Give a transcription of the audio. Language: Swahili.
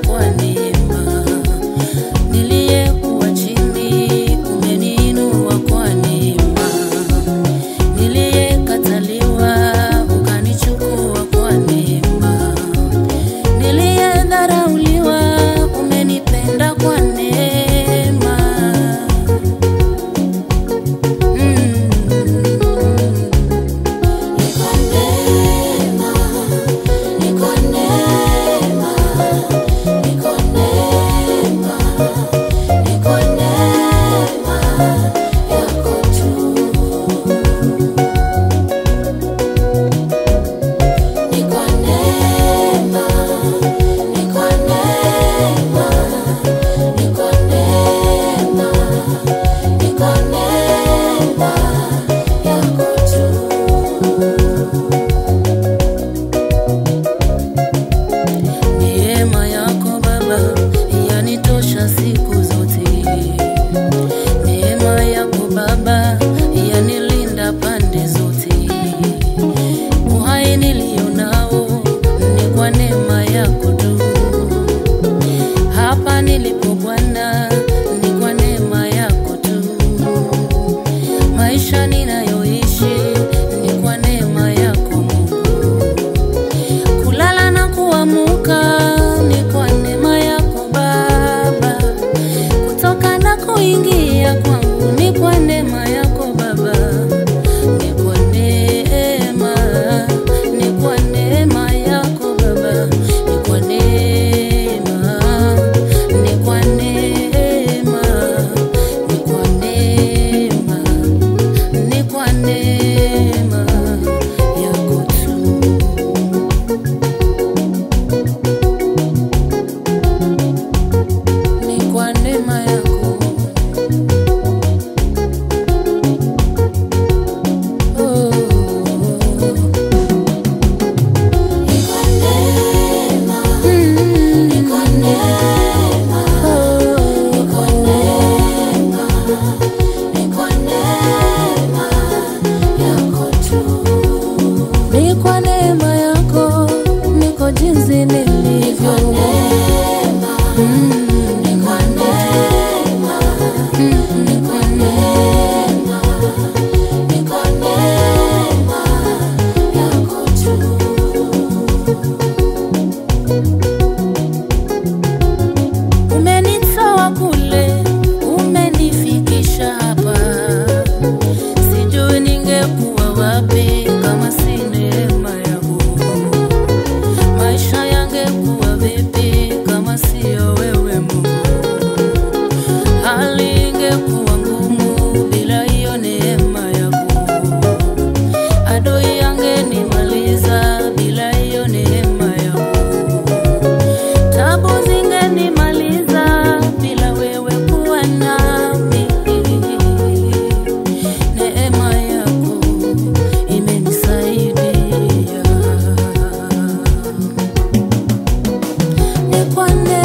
kwa neema. Niliyekuwa chini umeniinua kwa neema. Niliyekataliwa ukanichukua kwa neema. Niliyedharauliwa umenipenda kwa neema. Neema yako Baba yanitosha siku zote. Neema yako Baba yanilinda pande zote. Uhai nilio nao ni kwa neema yako tu. Hapa nilipo Bwana ni kwa neema yako tu. Maisha ninayoishi ni kwa neema yako Mungu. Kulala na kuamka ni kwa neema yako Baba. Kutoka na kuingia kwangu ni kwa neema yako Baba. Ni kwa neema, ni kwa neema yako Baba. Ni kwa neema, ni kwa neema, ni kwa neema, ni kwa neema yako tu. Ni kwa neema yako. Oh. Ni kwa neema. Ni kwa neema. Ni kwa neema. Ni kwa neema yako tu. Ni kwa neema yako niko jinsi nilivyo. Ni kwa neema. Ni kwa neema. Ni kwa neema yako tu. Umenitoa kule, umenifikisha hapa. Sijui ningekuwa wapi kama si neema yako. Maisha yangekuwa vipi kama sio wewe Mungu. Hali ingekuwa ngumu bila hiyo neema yako. Adui yangenimaliza bila hiyo neema yako. Tabu zingenimaliza bila wewe kuwa nami. Neema yako imenisaidia. Ni kwa neema.